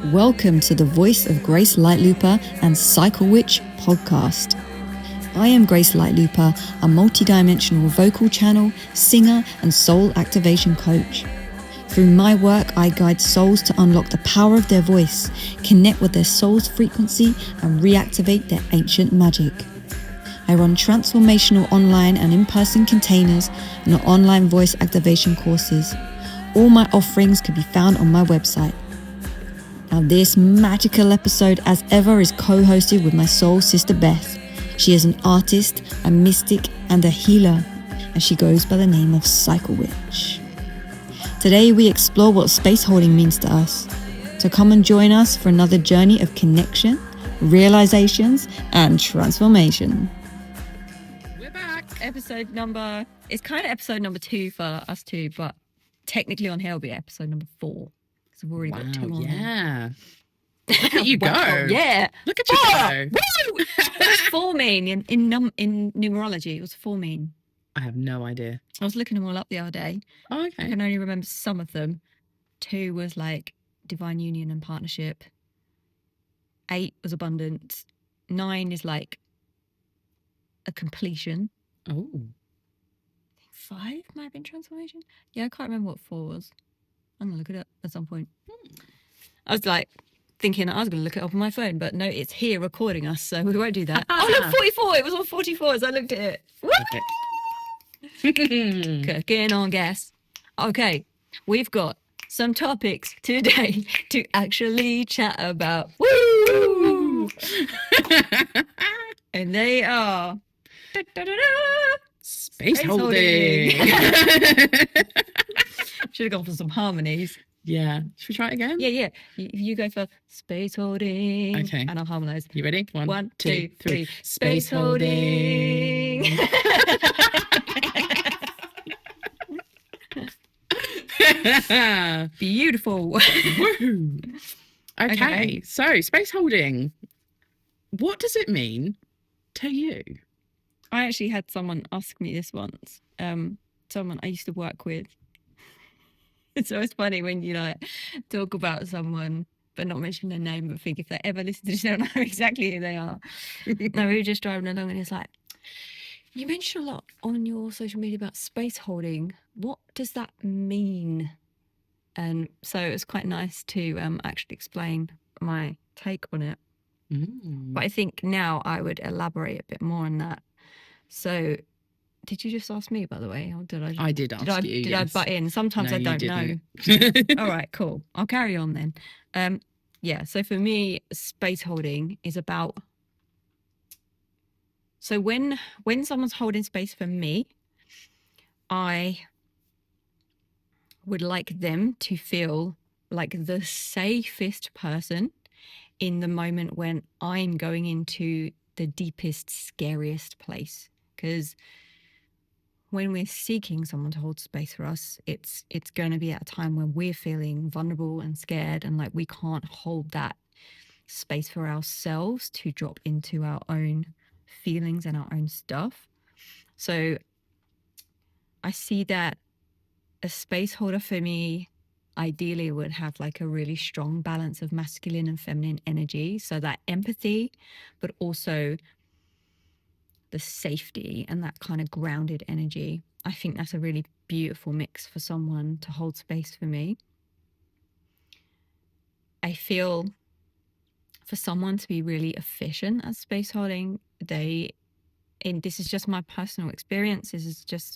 Welcome to the Voice of Grace Lightlooper and Cycle Witch podcast. I am Grace Lightlooper, a multidimensional vocal channel, singer, and soul activation coach. Through my work, I guide souls to unlock the power of their voice, connect with their soul's frequency, and reactivate their ancient magic. I run transformational online and in-person containers and online voice activation courses. All my offerings can be found on my website. Now, this magical episode, as ever, is co-hosted with my soul sister Beth. She is an artist, a mystic, and a healer, and she goes by the name of Cycle Witch. Today, we explore what space holding means to us. So come and join us for another journey of connection, realizations, and transformation. We're back. It's kind of episode number 2 for us too, but technically on here will be episode number 4. So we've already got 2 on there. Look at you go. Yeah. Look at you go. Woo! What does 4 mean in numerology? It was 4 mean. I have no idea. I was looking them all up the other day. Oh, okay. I can only remember some of them. 2 was like divine union and partnership. 8 was abundance. 9 is like a completion. Oh. 5 might have been transformation. Yeah, I can't remember what 4 was. I'm going to look it up at some point. I was like thinking I was going to look it up on my phone, but no, it's here recording us, so we won't do that. Oh, look, 44. It was on 44 as I looked at it. Okay. Cooking on gas. Okay, we've got some topics today to actually chat about. Woo! And they are... Space holding. Should have gone for some harmonies. Yeah. Should we try it again? Yeah. You go for space holding. Okay. And I'll harmonise. You ready? 1, 2, 3. Space holding. Beautiful. Woo. Okay. So, space holding. What does it mean to you? I actually had someone ask me this once. Someone I used to work with. So it's funny when you like talk about someone but not mention their name, but think if they ever listen to this, they'll know exactly who they are. No, we were just driving along and it's like, you mentioned a lot on your social media about space holding. What does that mean? And so it was quite nice to actually explain my take on it. But I think now I would elaborate a bit more on that. So did you just ask me, by the way? Or did I did ask you, Did I butt in? Sometimes No, I don't know. All right, cool. I'll carry on then. Yeah, so for me, space holding is about... So when someone's holding space for me, I would like them to feel like the safest person in the moment when I'm going into the deepest, scariest place. Because when we're seeking someone to hold space for us, it's going to be at a time when we're feeling vulnerable and scared and like we can't hold that space for ourselves to drop into our own feelings and our own stuff. So I see that a space holder for me ideally would have like a really strong balance of masculine and feminine energy. So that empathy, but also the safety and that kind of grounded energy. I think that's a really beautiful mix for someone to hold space for me. I feel for someone to be really efficient at space holding, and this is just my personal experience,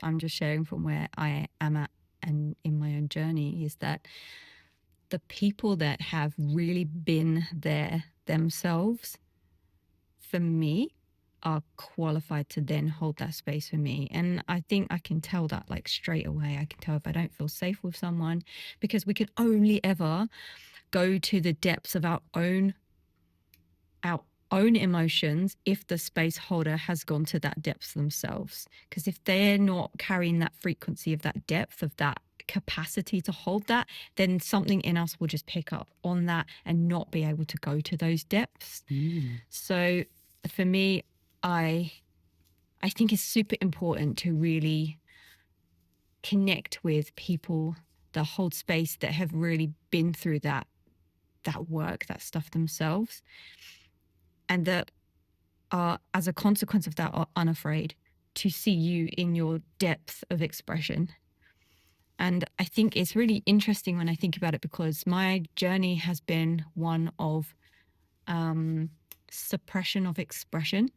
I'm just sharing from where I am at and in my own journey, is that the people that have really been there themselves, for me, are qualified to then hold that space for me. And I think I can tell that like straight away. I can tell if I don't feel safe with someone, because we can only ever go to the depths of our own emotions if the space holder has gone to that depth themselves. Because if they're not carrying that frequency of that depth, of that capacity to hold that, then something in us will just pick up on that and not be able to go to those depths. So for me, I think it's super important to really connect with people that hold space, that have really been through that that work, that stuff themselves, and that are, as a consequence of that, are unafraid to see you in your depth of expression. And I think it's really interesting when I think about it, because my journey has been one of suppression of expression.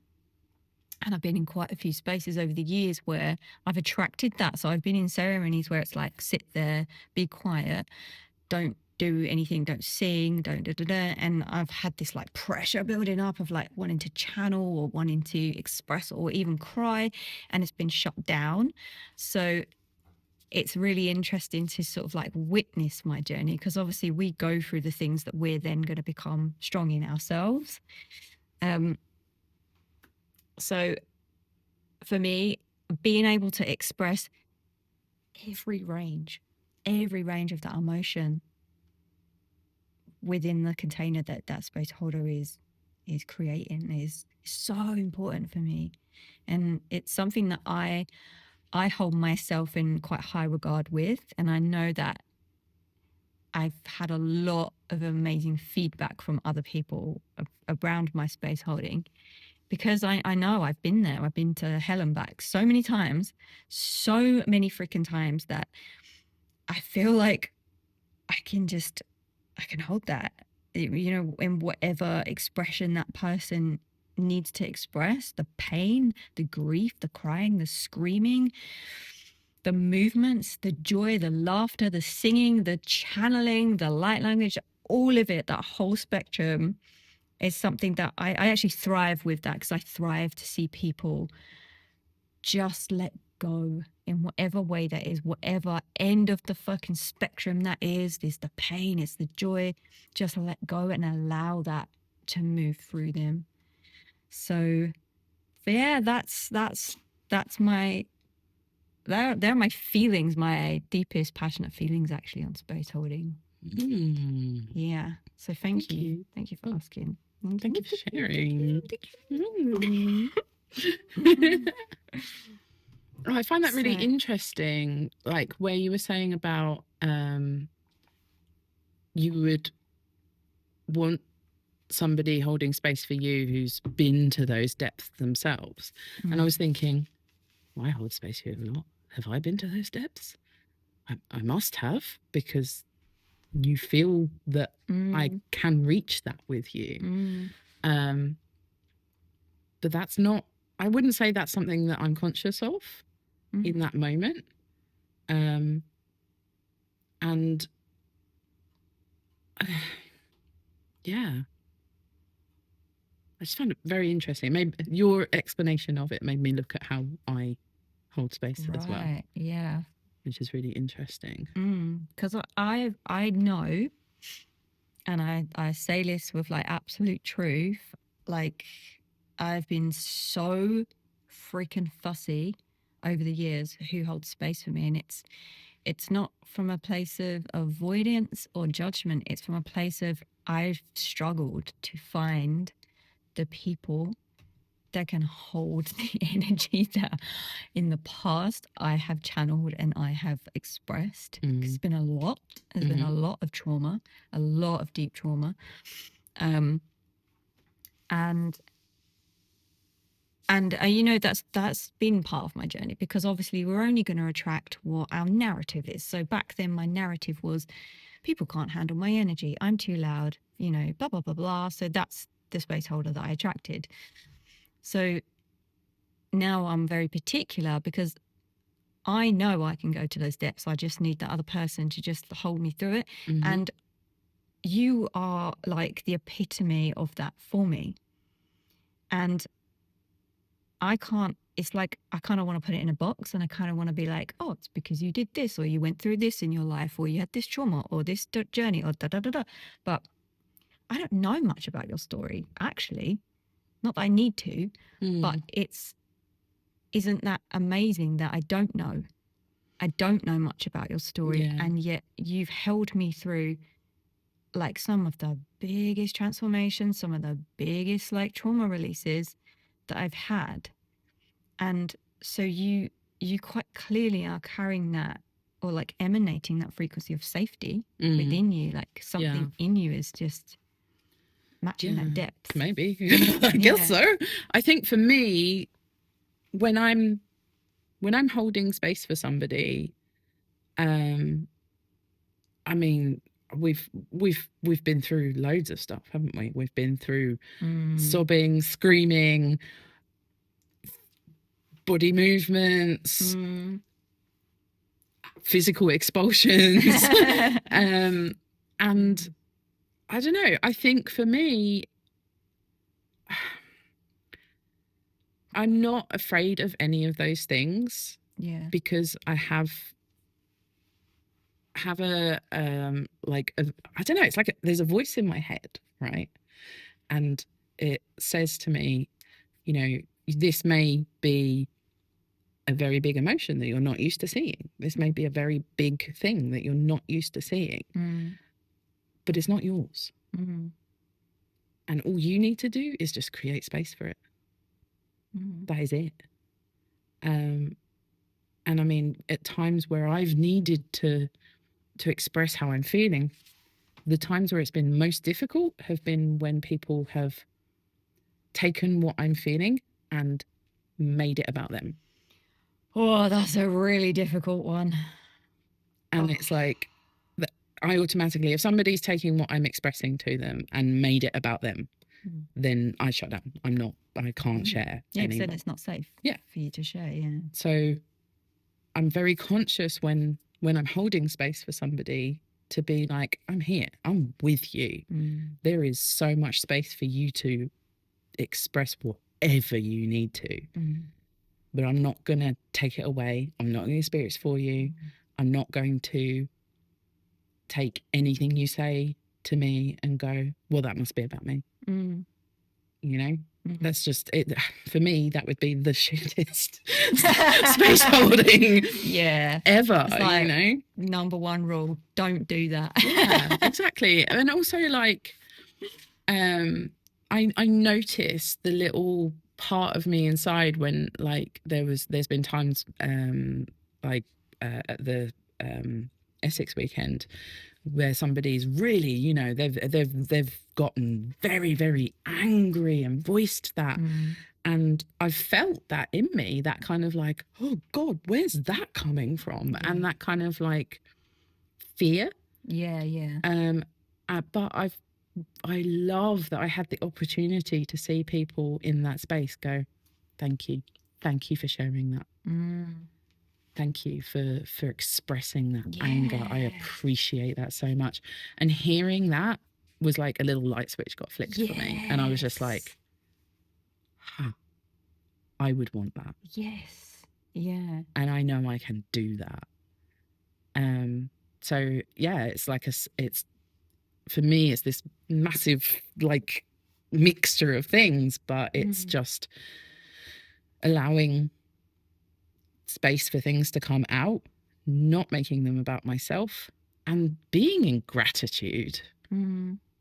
And I've been in quite a few spaces over the years where I've attracted that. So I've been in ceremonies where it's like, sit there, be quiet, don't do anything, don't sing, don't da da da. And I've had this like pressure building up of like wanting to channel or wanting to express or even cry, and it's been shut down. So it's really interesting to sort of like witness my journey, because obviously we go through the things that we're then going to become strong in ourselves. So for me, being able to express every range of that emotion within the container that that space holder is creating is so important for me. And it's something that I hold myself in quite high regard with. And I know that I've had a lot of amazing feedback from other people around my space holding, because I know I've been there. I've been to hell and back so many times, so many freaking times, that I feel like I can hold that, you know, in whatever expression that person needs to express, the pain, the grief, the crying, the screaming, the movements, the joy, the laughter, the singing, the channeling, the light language, all of it, that whole spectrum is something that I actually thrive with that, because I thrive to see people just let go in whatever way that is, whatever end of the fucking spectrum that is. There's the pain, it's the joy. Just let go and allow that to move through them. So yeah, that's my, they're my feelings, my deepest passionate feelings actually on space holding. Yeah. So thank you for asking. Thank you for sharing. I find that really interesting, like where you were saying about you would want somebody holding space for you who's been to those depths themselves. And I was thinking, well, I hold space here a lot. Have I been to those depths? I must have, because you feel that I can reach that with you. But that's not, I wouldn't say that's something that I'm conscious of in that moment. And yeah, I just found it very interesting. Maybe your explanation of it made me look at how I hold space as well. Yeah. Which is really interesting. Because I know, and I say this with like absolute truth, like I've been so freaking fussy over the years who holds space for me. And it's not from a place of avoidance or judgment. It's from a place of, I've struggled to find the people that can hold the energy that in the past I have channeled and I have expressed. It's been a lot. There's been a lot of trauma, a lot of deep trauma. And you know, that's been part of my journey, because obviously we're only going to attract what our narrative is. So back then my narrative was, people can't handle my energy, I'm too loud, you know, blah blah blah blah. So that's the space holder that I attracted. So now I'm very particular, because I know I can go to those depths. I just need the other person to just hold me through it. And you are like the epitome of that for me. And I can't, it's like, I kind of want to put it in a box, and I kind of want to be like, oh, it's because you did this, or you went through this in your life, or you had this trauma, or this journey, or da da da da. But I don't know much about your story, actually. Not that I need to, but isn't that amazing that I don't know? I don't know much about your story, and yet you've held me through like some of the biggest transformations, some of the biggest like trauma releases that I've had. And so you quite clearly are carrying that or like emanating that frequency of safety Mm. within you, like something in you is just matching that depth. Maybe. I guess so. I think for me, when I'm holding space for somebody, I mean, we've been through loads of stuff, haven't we? We've been through sobbing, screaming, body movements, physical expulsions. And I don't know, I think for me, I'm not afraid of any of those things. Yeah. Because I have a like a, I don't know, it's like there's a voice in my head, right? And it says to me, you know, this may be a very big emotion that you're not used to seeing. This may be a very big thing that you're not used to seeing. But it's not yours. And all you need to do is just create space for it. That is it. And I mean, at times where I've needed to express how I'm feeling, the times where it's been most difficult have been when people have taken what I'm feeling and made it about them. Oh, that's a really difficult one. And it's like, I automatically, if somebody's taking what I'm expressing to them and made it about them, then I shut down. I can't share because anymore. then it's not safe for you to share. So I'm very conscious when I'm holding space for somebody to be like, I'm here, I'm with you. There is so much space for you to express whatever you need to. But I'm not going to take it away. I'm not going to speak it for you. I'm not going to take anything you say to me and go, well, that must be about me. You know? That's just it. For me, that would be the shittest space holding ever, like, you know? Number one rule, don't do that. Yeah, exactly. And also, like, I noticed the little part of me inside when, like, there's been times like at the Essex weekend where somebody's really, you know, they've gotten very, very angry and voiced that. And I've felt that in me, that kind of like, oh God, where's that coming from? And that kind of like fear. But I love that I had the opportunity to see people in that space go, thank you for sharing that. Thank you for expressing that anger. I appreciate that so much. And hearing that was like a little light switch got flicked for me. And I was just like, I would want that. And I know I can do that. So yeah, it's like it's for me, it's this massive like mixture of things, but it's just allowing space for things to come out, not making them about myself, and being in gratitude.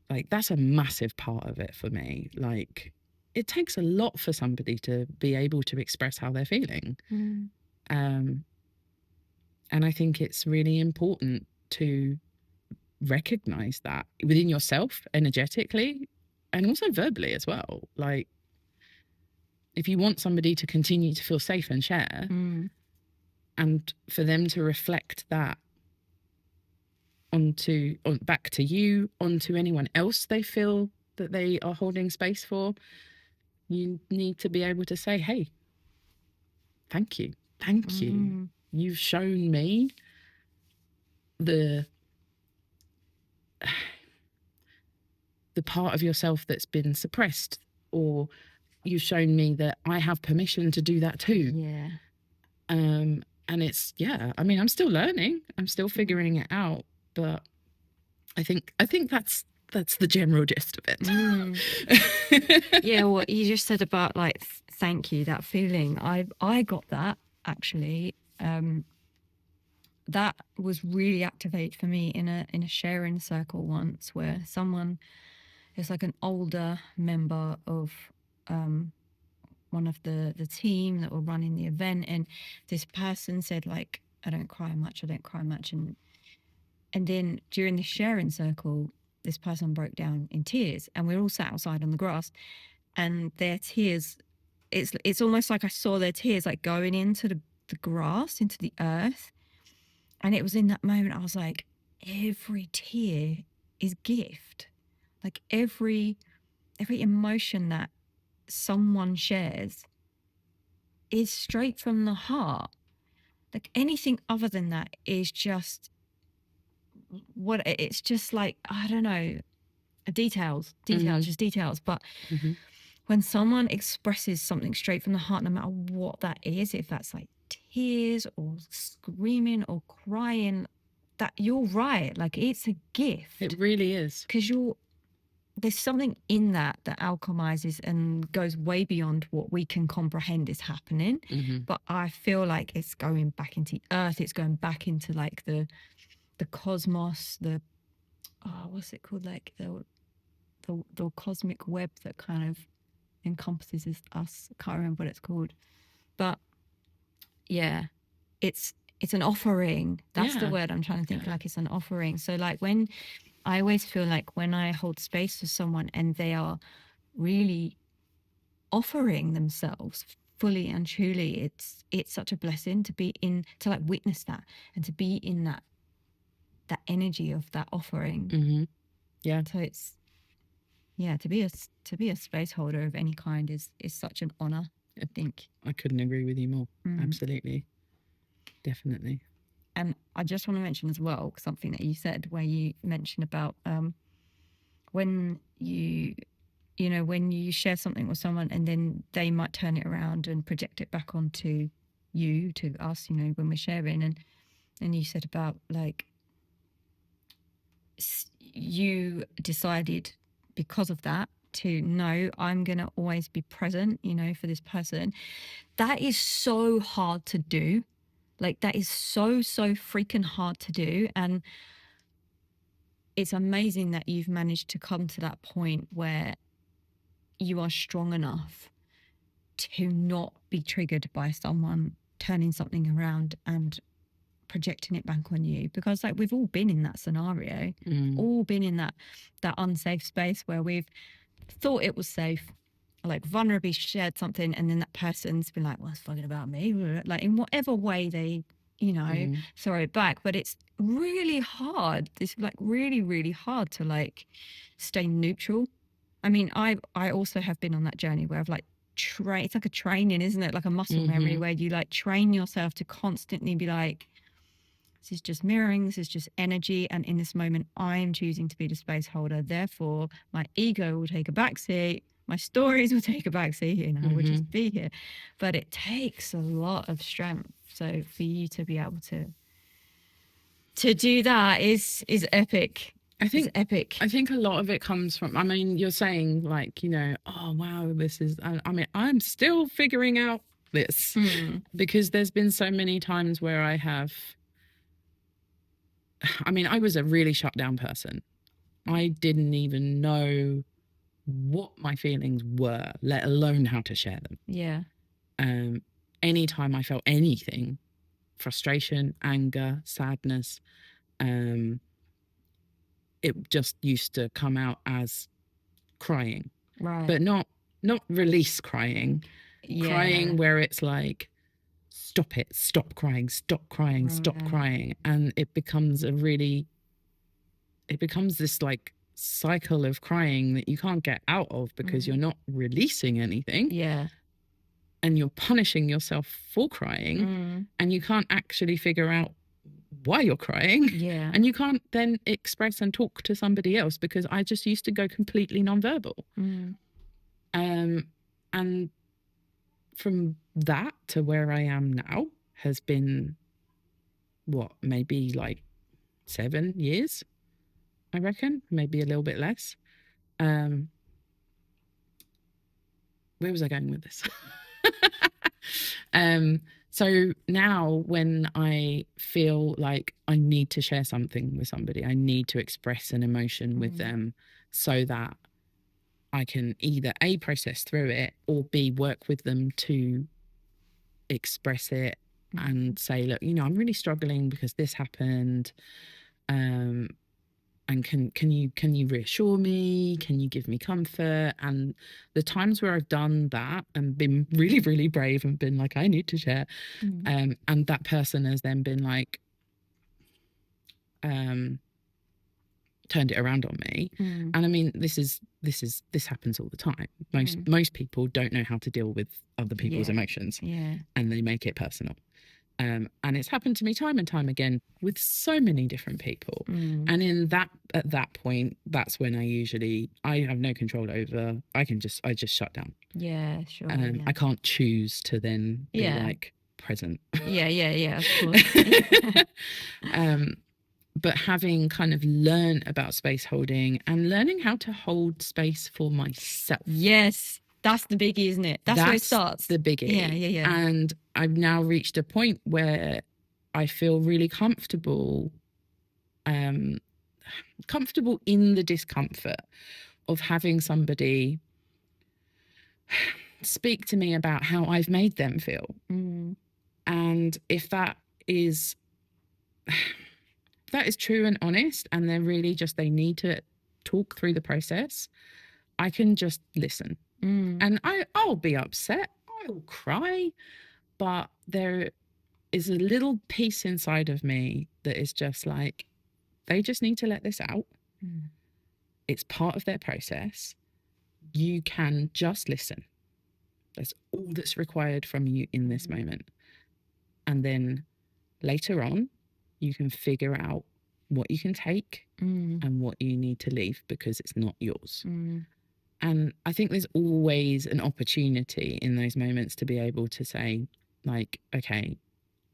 Like, that's a massive part of it for me. Like, it takes a lot for somebody to be able to express how they're feeling. And I think it's really important to recognize that within yourself energetically and also verbally as well. Like, if you want somebody to continue to feel safe and share, and for them to reflect that back to you, onto anyone else they feel that they are holding space for, you need to be able to say, hey, thank you. You've shown me the part of yourself that's been suppressed, or you've shown me that I have permission to do that too. And it's, I mean, I'm still learning, I'm still figuring it out, but I think that's the general gist of it. Yeah, what you just said about like thank you, that feeling, I got that actually. That was really activated for me in a sharing circle once, where someone, it's like an older member of one of the team that were running the event, and this person said like, I don't cry much. And then during the sharing circle, this person broke down in tears, and we're all sat outside on the grass, and their tears, it's almost like I saw their tears like going into the grass, into the earth. And it was in that moment I was like, every tear is gift. Like every emotion that someone shares is straight from the heart. Like anything other than that is just what it's just like, I don't know, details, just details. But when someone expresses something straight from the heart, no matter what that is, if that's like tears or screaming or crying, that you're right. Like it's a gift. It really is. Because there's something in that alchemizes and goes way beyond what we can comprehend is happening. But I feel like it's going back into earth. It's going back into like the cosmos, what's it called? Like the cosmic web that kind of encompasses us. I can't remember what it's called. But yeah, it's an offering. That's the word I'm trying to think. Like it's an offering. So like when I always feel like when I hold space for someone and they are really offering themselves fully and truly, it's such a blessing to be in, to like witness that and to be in that energy of that offering. Yeah. So it's to be a space holder of any kind is such an honor. I think I couldn't agree with you more. Absolutely, definitely. And I just want to mention as well something that you said where you mentioned about when you share something with someone and then they might turn it around and project it back onto you, to us, when we're sharing. And you said about like you decided because of that to know I'm going to always be present, for this person. That is so hard to do. Like that is so freaking hard to do. And it's amazing that you've managed to come to that point where you are strong enough to not be triggered by someone turning something around and projecting it back on you. Because like we've all been in that scenario, all been in that unsafe space where we've thought it was safe, like vulnerably shared something, and then that person's been like, well, it's fucking about me, like in whatever way they throw it back. But it's really hard. It's like really, really hard to like stay neutral. I mean, I also have been on that journey where I've like it's like a training, isn't it? Like a muscle memory where you like train yourself to constantly be like, this is just mirroring, this is just energy, and in this moment I am choosing to be the space holder, therefore my ego will take a backseat, my stories will take a backseat, we'll just be here. But it takes a lot of strength. So for you to be able to do that is epic. I think it's epic. I think a lot of it comes from, I mean, you're saying like, oh wow, this is, I mean, I'm still figuring out this because there's been so many times where I was a really shut down person. I didn't even know what my feelings were, let alone how to share them. Yeah. Anytime I felt anything, frustration, anger, sadness, it just used to come out as crying. Right. But not release crying. Yeah. Crying where it's like, stop it, stop crying, stop crying. And it becomes this like cycle of crying that you can't get out of because you're not releasing anything. Yeah. And you're punishing yourself for crying and you can't actually figure out why you're crying. Yeah. And you can't then express and talk to somebody else because I just used to go completely nonverbal. And from that to where I am now has been maybe like 7 years, I reckon, maybe a little bit less. Where was I going with this? So now when I feel like I need to share something with somebody, I need to express an emotion with them so that I can either A, process through it, or B, work with them to express it and say, look, you know, I'm really struggling because this happened. And can you reassure me? Can you give me comfort? And the times where I've done that and been really, really brave and been like, I need to share, and that person has then been like, turned it around on me. And I mean, this happens all the time. Most people don't know how to deal with other people's emotions, and they make it personal. And it's happened to me time and time again with so many different people. And at that point, that's when I have no control over. I just shut down. Yeah, sure. I can't choose to then be like present. Yeah, of course. But having kind of learned about space holding and learning how to hold space for myself. Yes, that's the biggie, isn't it? That's where it starts. The biggie. Yeah. And I've now reached a point where I feel really comfortable in the discomfort of having somebody speak to me about how I've made them feel. And if that is true and honest, and they're really just, they need to talk through the process, I can just listen. And I'll be upset, I'll cry, but there is a little piece inside of me that is just like, they just need to let this out. It's part of their process. You can just listen. That's all that's required from you in this moment. And then later on, you can figure out what you can take and what you need to leave, because it's not yours. And I think there's always an opportunity in those moments to be able to say, like, okay,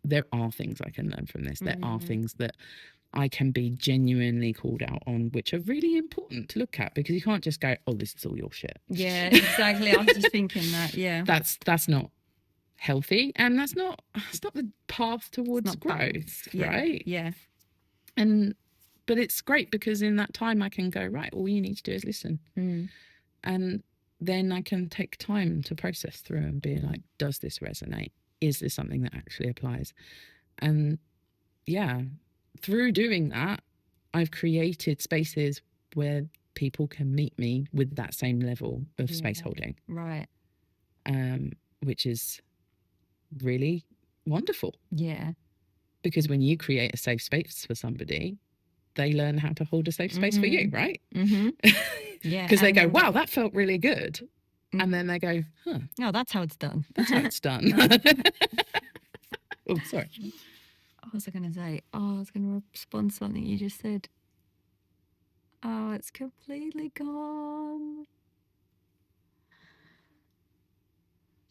there are things I can learn from this. There are things that I can be genuinely called out on, which are really important to look at, because you can't just go, oh, this is all your shit. Yeah, exactly. I was just thinking that. Yeah. That's not healthy, and it's not the path towards growth, right? Yeah. But it's great, because in that time I can go, right, all you need to do is listen. And then I can take time to process through and be like, does this resonate? Is this something that actually applies? And through doing that, I've created spaces where people can meet me with that same level of space holding. Right. Which is really wonderful. Yeah. Because when you create a safe space for somebody, they learn how to hold a safe space for you, right? Yeah. Because they go, wow, that felt really good. And then they go, huh. Oh, that's how it's done. That's how it's done. Oh, sorry. What was I going to say? Oh, I was going to respond to something you just said. Oh, it's completely gone.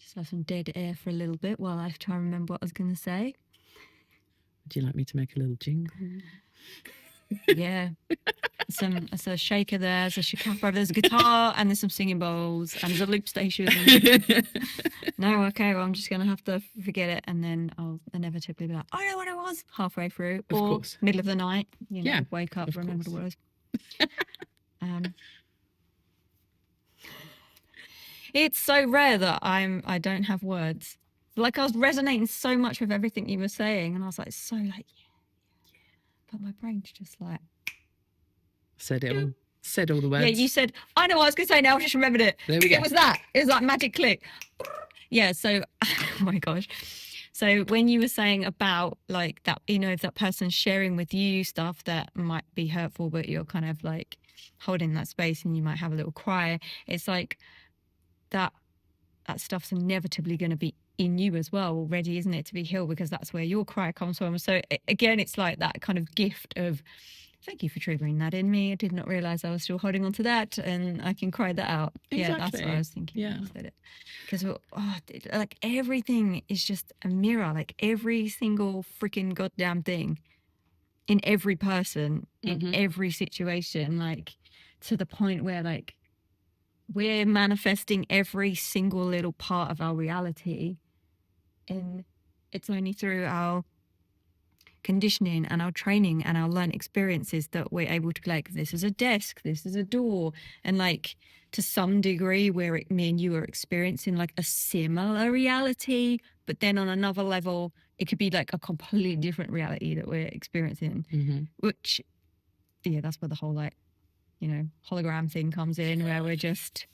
Just have some dead air for a little bit while I try and remember what I was going to say. Would you like me to make a little jingle? Yeah. There's a shaker there, there's a shikapra, there's a guitar, and there's some singing bowls, and there's a loop station. No, okay, well, I'm just going to have to forget it, and then I'll inevitably be like, I know what it was, halfway through. Of or course. Middle of the night, wake up, remember course. what it was. It's so rare that I don't have words. Like, I was resonating so much with everything you were saying, and I was like, so like, yeah. But my brain's just like... Said all the words. Yeah, you said, I know what I was going to say now, I just remembered it. There we go. It was that. It was like magic click. Yeah, so, oh my gosh. So when you were saying about like that, you know, if that person's sharing with you stuff that might be hurtful, but you're kind of like holding that space and you might have a little cry, it's like that stuff's inevitably going to be in you as well already, isn't it, to be healed, because that's where your cry comes from. So again, it's like that kind of gift of, thank you for triggering that in me. I did not realize I was still holding on to that, and I can cry that out. Exactly. Yeah, that's what I was thinking. Yeah. Because like everything is just a mirror. Like every single freaking goddamn thing in every person, in every situation, like to the point where like we're manifesting every single little part of our reality, and it's only through our conditioning and our training and our learned experiences that we're able to be like, this is a desk, this is a door, and like to some degree where me and you are experiencing like a similar reality, but then on another level it could be like a completely different reality that we're experiencing, which, yeah, that's where the whole like, you know, hologram thing comes in, where we're just,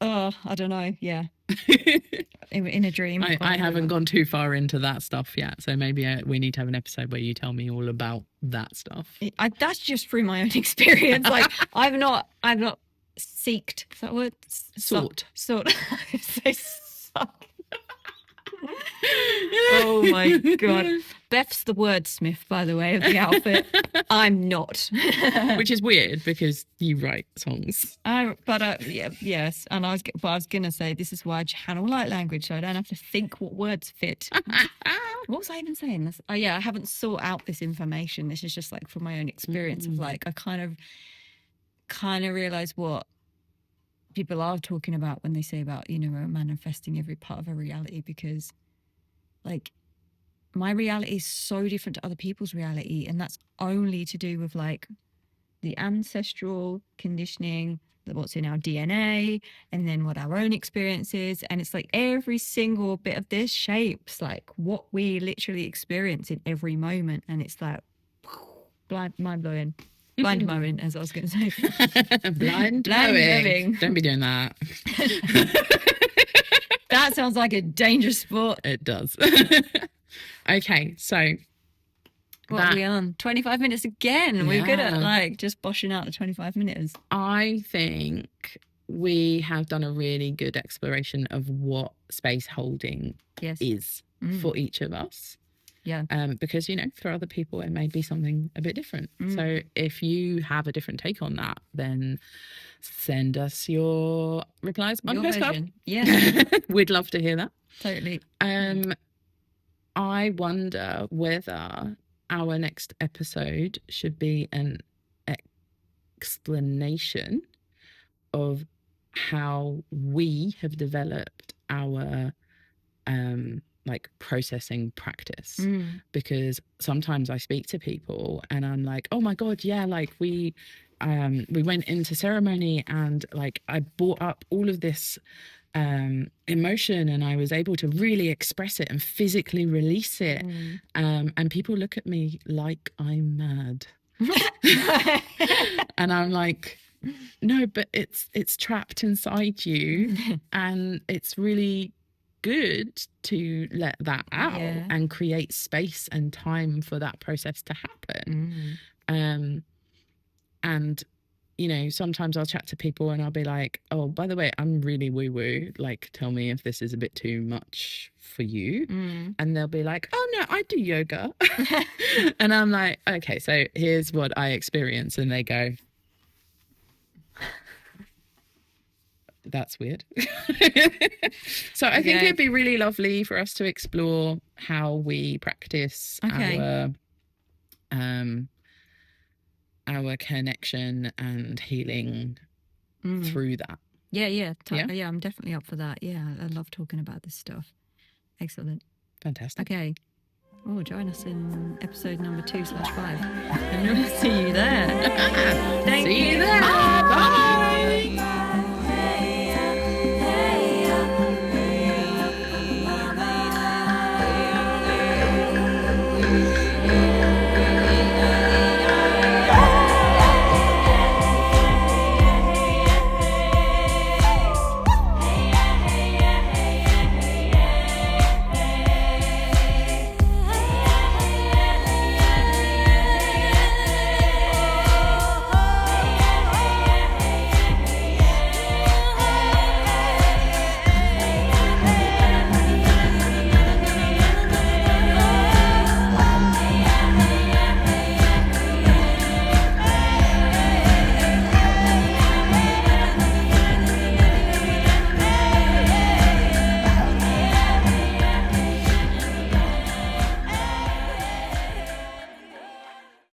I don't know, yeah, in a dream. I haven't gone too far into that stuff yet, so maybe we need to have an episode where you tell me all about that stuff. That's just through my own experience. Like I've not seeked. Is that word? Sought. I say suck. Oh my god. Beth's the wordsmith, by the way, of the outfit. I'm not. Which is weird because you write songs. Yes. And I was gonna say this is why I channel light language, so I don't have to think what words fit. What was I even saying? I haven't sought out this information. This is just like from my own experience of like, I kind of realize what people are talking about when they say about, you know, manifesting every part of a reality, because like my reality is so different to other people's reality, and that's only to do with like the ancestral conditioning, what's in our DNA, and then what our own experience is. And it's like every single bit of this shapes like what we literally experience in every moment, and it's like mind-blowing. Blind mowing, as I was going to say. Blind mowing. Don't be doing that. That sounds like a dangerous sport. It does. Okay, so what are we on? 25 minutes again. Yeah. We're good at like just boshing out the 25 minutes. I think we have done a really good exploration of what space holding is for each of us. Yeah. Because, you know, for other people, it may be something a bit different. So if you have a different take on that, then send us your replies on your Facebook. Version. Yeah. We'd love to hear that. Totally. I wonder whether our next episode should be an explanation of how we have developed our like processing practice, because sometimes I speak to people and I'm like, oh my god, yeah, like we went into ceremony and like I brought up all of this emotion and I was able to really express it and physically release it, and people look at me like I'm mad. And I'm like, no, but it's trapped inside you and it's really good to let that out and create space and time for that process to happen. And you know, sometimes I'll chat to people and I'll be like, oh, by the way, I'm really woo-woo, like tell me if this is a bit too much for you. And they'll be like, oh no, I do yoga. And I'm like, okay, so here's what I experience. And they go, that's weird. So I think it'd be really lovely for us to explore how we practice our connection and healing through that. Yeah, I'm definitely up for that. Yeah, I love talking about this stuff. Excellent. Fantastic. Okay. Oh, join us in episode number 2/5. And we'll see you there. Thanks.